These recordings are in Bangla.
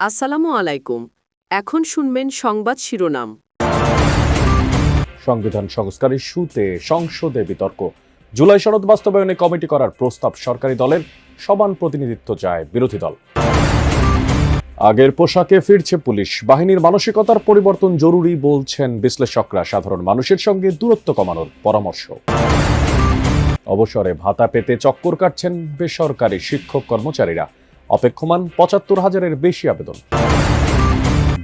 আসসালামু আলাইকুম। এখন শুনবেন সংবাদ শিরোনাম। সংবিধান সংস্কার ইস্যুতে সংসদে বিতর্ক। জুলাই সনদ বাস্তবায়নে কমিটি করার প্রস্তাব সরকারি দলের, সমান প্রতিনিধিত্ব চায় বিরোধী দল। আগের পোশাকে ফিরছে পুলিশ বাহিনীর, মানসিকতার পরিবর্তন জরুরি বলছেন বিশ্লেষকরা। সাধারণ মানুষের সঙ্গে দূরত্ব কমানোর পরামর্শ। অবসরে ভাতা পেতে চক্কর কাটছেন বেসরকারি শিক্ষক কর্মচারীরা, অপেক্ষমান ৭৫,০০০-এর বেশি আবেদন।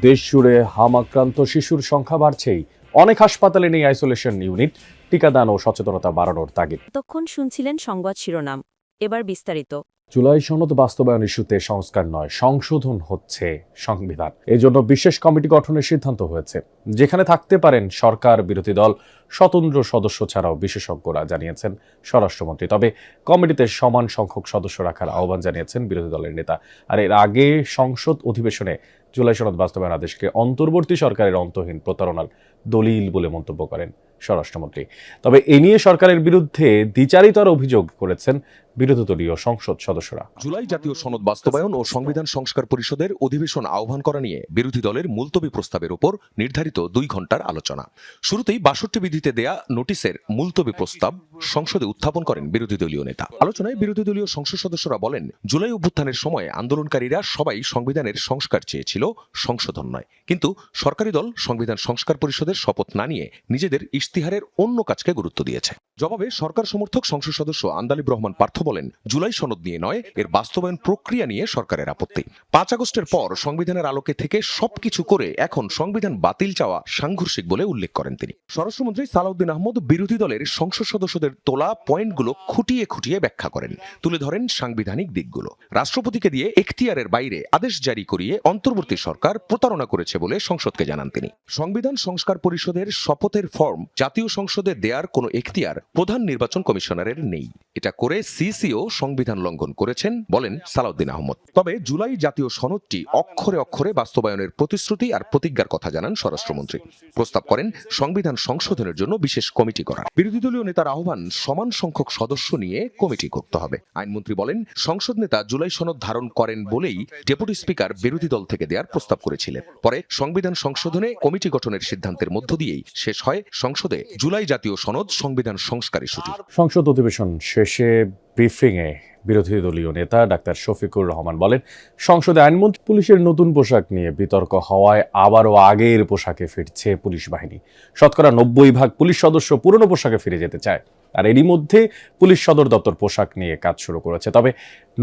দেশ জুড়ে হামাক্রান্ত শিশুর সংখ্যা বাড়ছেই, অনেক হাসপাতালে নেই আইসোলেশন ইউনিট, টিকাদান ও সচেতনতা বাড়ানোর তাগিদ। এতক্ষণ শুনছিলেন সংবাদ শিরোনাম, এবার বিস্তারিত। জুলাই সনদ বাস্তবায়ন ইস্যুতে সংস্কার নয়, সংশোধন হচ্ছে সংবিধান। এই জন্য বিশেষ কমিটি গঠনের সিদ্ধান্ত হয়েছে, যেখানে থাকতে পারেন সরকার, বিরোধী দল, স্বতন্ত্র সদস্য ছাড়াও বিশেষজ্ঞরা, জানিয়েছেন স্বরাষ্ট্রমন্ত্রী। তবে কমিটিতে সমান সংখ্যক সদস্য রাখার আহ্বান জানিয়েছেন বিরোধী দলের নেতা। আর এর আগে সংসদ অধিবেশনে জুলাই সনদ বাস্তবায়ন আদেশকে অন্তর্বর্তী সরকারের অন্তহীন প্রতারণার দলিল বলে মন্তব্য করেন স্বরাষ্ট্রমন্ত্রী। তবে এ নিয়ে সরকারের বিরুদ্ধে দ্বিচারিতার অভিযোগ করেছেন বিরোধী দলীয় সংসদ সদস্যরা। জুলাই জাতীয় সনদ বাস্তবায়ন ও সংবিধান সংস্কার পরিষদের অধিবেশন আহ্বান করা নিয়ে বিরোধী দলের মুলতবি প্রস্তাবের উপর নির্ধারিত ২ ঘণ্টার আলোচনা। শুরুতেই ৬২ বিধিতে দেয়া নোটিশের মুলতবি প্রস্তাব সংসদে উত্থাপন করেন বিরোধী দলীয় নেতা। আলোচনায় বিরোধী দলীয় সংসদ সদস্যরা বলেন, জুলাই অভ্যুত্থানের সময় আন্দোলনকারীরা সবাই সংবিধানের সংস্কার চেয়েছিল, সংশোধন নয়। কিন্তু সরকারি দল সংবিধান সংস্কার পরিষদের শপথ না নিয়ে নিজেদের ইশতিহারের অন্য কাজকে গুরুত্ব দিয়েছে। জবাবে সরকার সমর্থক সংসদ সদস্য আন্দালিব রহমান পার্থ বলেন, জুলাই সনদ নিয়ে নয়, এর বাস্তবায়ন প্রক্রিয়া নিয়ে সরকারের আপত্তি। ৫ আগস্টের পর সংবিধানের আলোকে থেকে সবকিছু করে এখন সংবিধান বাতিল চাওয়া সাংঘর্ষিক বলে উল্লেখ করেন তিনি। স্বরাষ্ট্রমন্ত্রী সালাউদ্দিন আহমদ বিরোধী দলের সংসদ সদস্যদের তোলা পয়েন্টগুলো খুঁটিয়ে খুঁটিয়ে ব্যাখ্যা করেন, তুলে ধরেন সাংবিধানিক দিকগুলো। রাষ্ট্রপতিকে দিয়ে এখতিয়ারের বাইরে আদেশ জারি করিয়ে অন্তর্বর্তী সরকার প্রতারণা করেছে বলে সংসদকে জানান তিনি। সংবিধান সংস্কার পরিষদের শপথের ফর্ম জাতীয় সংসদে দেয়ার কোনো এখতিয়ার প্রধান নির্বাচন কমিশনারের নেই। এটা করে সিসিও সংবিধান লঙ্ঘন করেছেন বলেন সালাউদ্দিন আহমদ। তবে জুলাই জাতীয় সনদটি অক্ষরে অক্ষরে বাস্তবায়নের প্রতিশ্রুতি আর প্রতিজ্ঞার কথা জানান স্বরাষ্ট্রমন্ত্রী। প্রস্তাব করেন সংবিধান সংশোধনের জন্য বিশেষ কমিটি করা। বিরোধী দলীয় নেতার আহ্বান, সমান সংখ্যক সদস্য নিয়ে কমিটি করতে হবে। আইনমন্ত্রী বলেন, সংসদ নেতা জুলাই সনদ ধারণ করেন বলেই ডেপুটি স্পিকার বিরোধী দল থেকে দেওয়ার প্রস্তাব করেছিলেন। পরে সংবিধান সংশোধনে কমিটি গঠনের সিদ্ধান্তের মধ্য দিয়েই শেষ হয় সংসদে জুলাই জাতীয় সনদ সংবিধান সংস্কার ইস্যুটি। সংসদ অধিবেশন শেষে ব্রিফিংয়ে বিরোধী দলীয় নেতা ডাক্তার শফিকুর রহমান বলেন, সংসদে আইনমন্ত্রী পুলিশের নতুন পোশাক নিয়ে বিতর্ক হওয়ায় আবারও আগের পোশাকে ফিরছে পুলিশ বাহিনী। শতকরা ৯০% পুলিশ সদস্য পুরনো পোশাকে ফিরে যেতে চায়। আর এরই মধ্যে পুলিশ সদর দপ্তর পোশাক নিয়ে কাজ শুরু করেছে। তবে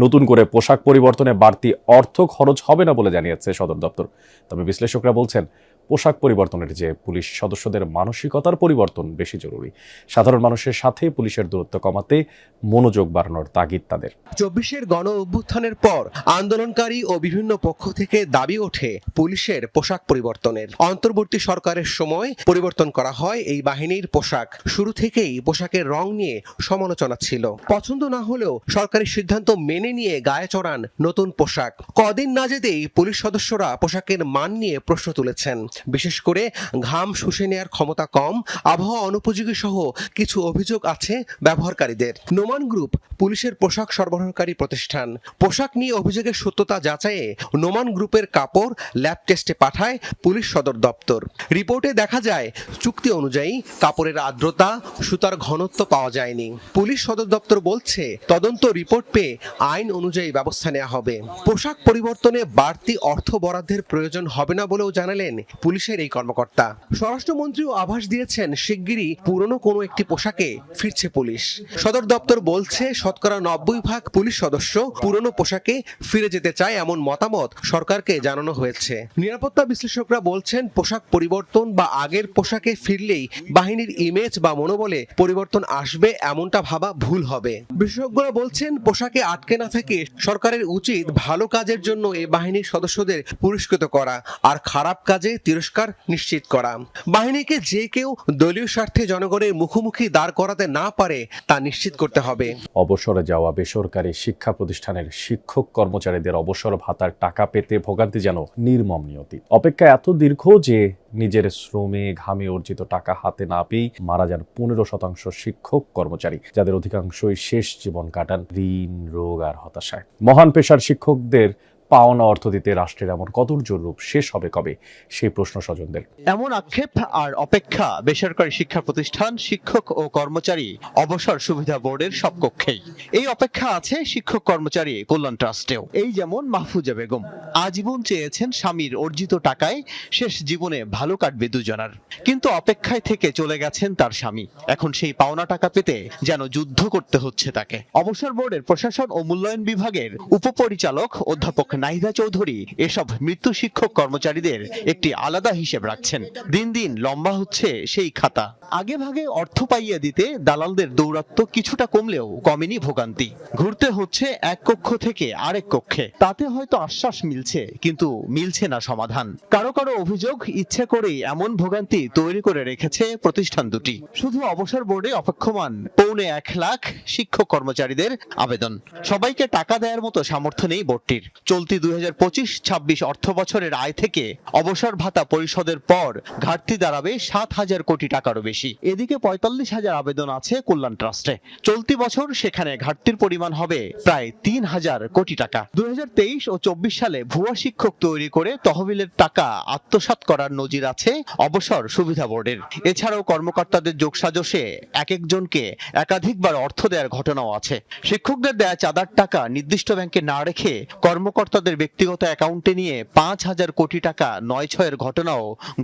নতুন করে পোশাক পরিবর্তনে বাড়তি অর্থ খরচ হবে না বলে জানিয়েছে সদর দপ্তর। তবে বিশ্লেষকরা বলছেন, পোশাক পরিবর্তনের যে পুলিশ সদস্যদের মানসিকতার পরিবর্তন বেশি জরুরি। সাধারণ মানুষের সাথে পুলিশের দূরত্ব কমাতে মনোযোগ বাড়ানোর তাগিদ তাদের। ২৪-এর গণ অভ্যুত্থানের পর আন্দোলনকারী ও বিভিন্ন পক্ষ থেকে দাবি ওঠে পুলিশের পোশাক পরিবর্তনের। অন্তর্বর্তী সরকারের সময় পরিবর্তন করা হয় এই বাহিনীর পোশাক। শুরু থেকেই পোশাকের রং নিয়ে সমালোচনা ছিল। পছন্দ না হলেও সরকারি সিদ্ধান্ত মেনে নিয়ে গায়ে চড়ান নতুন পোশাক। কদিন না যেতেই পুলিশ সদস্যরা পোশাকের মান নিয়ে প্রশ্ন তুলেছেন। বিশেষ করে ঘাম শুষে নেয়ার ক্ষমতা কম, আবহাওয়া অনুপযোগী সহ কিছু অভিযোগ আছে ব্যবহারকারীদের। নোমান গ্রুপ পুলিশের পোশাক সরবরাহকারী প্রতিষ্ঠান। পোশাক নিয়ে অভিযোগের সত্যতা যাচাইয়ে নোমান গ্রুপের কাপড় ল্যাব টেস্টে পাঠায় পুলিশ সদর দপ্তর। রিপোর্টে দেখা যায়, চুক্তি অনুযায়ী কাপড়ের আর্দ্রতা, সুতার ঘনত্ব পাওয়া যায়নি। পুলিশ সদর দপ্তর বলছে, তদন্ত রিপোর্ট পেয়ে আইন অনুযায়ী ব্যবস্থা নেওয়া হবে। পোশাক পরিবর্তনে বাড়তি অর্থ বরাদ্দের প্রয়োজন হবে না বলেও জানালেন পুলিশের এই কর্মকর্তা। স্বরাষ্ট্রমন্ত্রীও আভাস দিয়েছেন, শিগগিরই পুরনো কোনো একটি পোশাকে ফিরছে পুলিশ। সদর দপ্তর বলছে, শতকরা ৯০% পুলিশ সদস্য পুরনো পোশাকে ফিরে যেতে চায়, এমন মতামত সরকারকে জানানো হয়েছে। নিরাপত্তা বিশ্লেষকরা বলছেন, পোশাক পরিবর্তন বা আগের পোশাকে ফিরলেই বাহিনীর ইমেজ বা মনোবলে পরিবর্তন আসবে, এমনটা ভাবা ভুল হবে। বিশেষজ্ঞরা বলছেন, পোশাকে আটকে না থেকে সরকারের উচিত ভালো কাজের জন্য এই বাহিনীর সদস্যদের পুরস্কৃত করা আর খারাপ কাজে তিরস্কার নিশ্চিত করা। বাহিনীকে যে কেউ দলীয় স্বার্থে জনগণের মুখোমুখি দাঁড় করাতে না পারে তা নিশ্চিত করতে হবে। অবসরে যাওয়া বেসরকারি শিক্ষা প্রতিষ্ঠানের শিক্ষক কর্মচারীদের অবসর ভাতার টাকা পেতে ভোগান্তি যেন নির্মম নিয়তি। অপেক্ষা এত দীর্ঘ যে নিজের শ্রমে ঘামে অর্জিত টাকা হাতে না পেয়ে মারা যান ১৫% শিক্ষক কর্মচারী, যাদের অধিকাংশই শেষ জীবন কাটান ঋণ, রোগ আর হতাশায়। মহান পেশার শিক্ষকদের পাওনা অর্থ দিতে রাষ্ট্রের এমন কদর্য রূপ শেষ হবে কবে, সেই প্রশ্ন স্বজনদের। এমন আক্ষেপ আর অপেক্ষা বেসরকারি শিক্ষা প্রতিষ্ঠান, শিক্ষক ও কর্মচারী অবসর সুবিধা বোর্ডের সব কক্ষেই। এই অপেক্ষা আছে শিক্ষক কর্মচারী কল্যাণ ট্রাস্টেও। এই যেমন মাহফুজা বেগম আজীবন চেয়েছেন স্বামীর অর্জিত টাকায় শেষ জীবনে ভালো কাটবে দুজনার, কিন্তু অপেক্ষায় থেকে চলে গেছেন তার স্বামী। এখন সেই পাওনা টাকা পেতে যেন যুদ্ধ করতে হচ্ছে তাকে। অবসর বোর্ডের প্রশাসন ও মূল্যায়ন বিভাগের উপপরিচালক অধ্যাপক নাহিদা চৌধুরী এসব মৃত্যু শিক্ষক কর্মচারীদের একটি আলাদা হিসেব রাখছেন। দিন দিন লম্বা হচ্ছে সেই খাতা। আগে ভাগে অর্থ পাইয়ে দিতে দালালদের দৌরাত্ম্য কিছুটা কমলেও কমেনি ভোগান্তি। ঘুরতে হচ্ছে এক কক্ষ থেকে আরেক কক্ষে। তাতে হয়তো আশ্বাস মিলছে, কিন্তু মিলছে না সমাধান। কারো কারো অভিযোগ, ইচ্ছে করেই এমন ভোগান্তি তৈরি করে রেখেছে প্রতিষ্ঠান দুটি। শুধু অবসর বোর্ডে অপেক্ষমান 1.25 লাখ শিক্ষক কর্মচারীদের আবেদন। সবাইকে টাকা দেওয়ার মতো সামর্থ্য নেই বোর্ডটির। চলতি 2025-26 অর্থ বছরের আয় থেকে অবসর ভাতা পরিশোধের পর ঘাটতি দাঁড়াবে 7,000 কোটি টাকারও বেশি। এদিকে 45,000 আবেদন আছে কল্যাণ ট্রাস্টে। চলতি বছর সেখানে ঘাটতির পরিমাণ হবে প্রায় 3,000 কোটি টাকা। 2023 ও 24 সালে ভুয়া শিক্ষক তৈরি করে তহবিলের টাকা আত্মসাৎ করার নজির আছে অবসর সুবিধা বোর্ডের। এছাড়াও কর্মকর্তাদের যোগসাজশে এক একজনকে একাধিকবার অর্থ দেওয়ার ঘটনাও আছে। শিক্ষকদের দেয়া চাঁদার টাকা নির্দিষ্ট ব্যাংকে না রেখে কর্মকর্তাদের ব্যক্তিগত অ্যাকাউন্টে নিয়ে 5,000 কোটি টাকা 9-6-এর ঘটনাও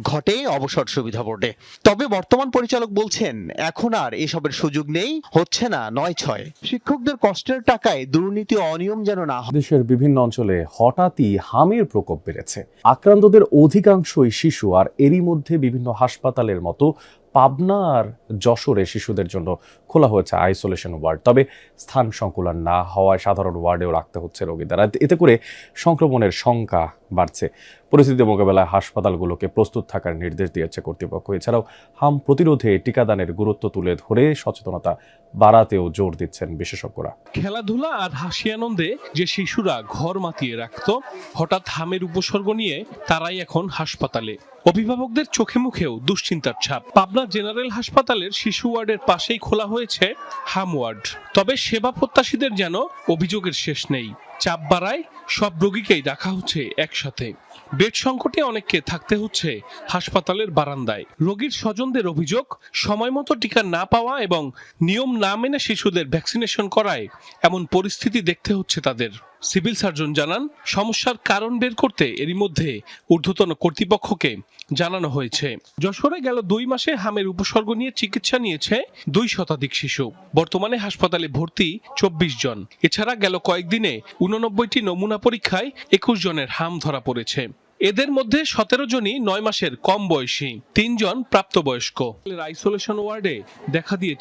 ঘটে অবসর সুবিধা বোর্ডে। তবে বর্তমান পরিচালক বলছেন এখন আর এসবের সুযোগ নেই, হচ্ছে না 9-6। শিক্ষকদের কষ্টের টাকায় দুর্নীতি ও অনিয়ম যেন না হয়। দেশের বিভিন্ন অঞ্চলে হঠাৎই হামের প্রকোপ বেড়েছে। আক্রান্তদের অধিকাংশই শিশু, আর এরই মধ্যে বিভিন্ন হাসপাতালের মতো পাবনা আর যশোরে শিশুদের জন্য খোলা হয়েছে আইসোলেশন ওয়ার্ড। তবে স্থান সংকুলান না হওয়ায় সাধারণ ওয়ার্ডেও রাখতে হচ্ছে রোগীদের। এতে করে সংক্রমণের শঙ্কা বাড়ছে। পরিস্থিতি মোকাবেলায় হাসপাতালগুলোকে প্রস্তুত থাকার নির্দেশ দিয়েছে কর্তৃপক্ষ। এছাড়াও হাম প্রতিরোধে টিকাদানের গুরুত্ব তুলে ধরে সচেতনতা বাড়াতেও জোর দিচ্ছেন বিশেষজ্ঞরা। খেলাধুলা আর হাসি আনন্দে যে শিশুরা ঘর মাতিয়ে রাখত, হঠাৎ হামের উপসর্গ নিয়ে তারাই এখন হাসপাতালে। অভিভাবকদের চোখে মুখেও দুশ্চিন্তার ছাপ। পাবনা জেনারেল হাসপাতালের শিশু ওয়ার্ডের পাশেই খোলা হয়েছে হাম ওয়ার্ড। তবে সেবা প্রত্যাশীদের যেন অভিযোগের শেষ নেই। চাপ বাড়ায় সব রোগীকেই রাখা হচ্ছে একসাথে। বেড সংকটে অনেককে থাকতে হচ্ছে হাসপাতালের বারান্দায়। রোগীর স্বজনদের অভিযোগ, সময় মতো টিকা না পাওয়া এবং নিয়ম না মেনে শিশুদের ভ্যাকসিনেশন করায় এমন পরিস্থিতি দেখতে হচ্ছে তাদের। সিভিল সার্জন জানান, সমস্যার কারণ বের করতে এরই মধ্যে ঊর্ধ্বতন কর্তৃপক্ষকে জানানো হয়েছে। যশোরে গেল 2 মাসে হামের উপসর্গ নিয়ে চিকিৎসা নিয়েছে 2 শতাধিক শিশু। বর্তমানে হাসপাতালে ভর্তি 24 জন। এছাড়া গেল কয়েকদিনে 89টি নমুনা পরীক্ষায় 21 জনের হাম ধরা পড়েছে। এদের মধ্যে 17 জনই 9 মাসের কম বয়সী, 3 জন প্রাপ্তবয়স্ক। আইসোলেশন ওয়ার্ডে দেখা দিয়েছে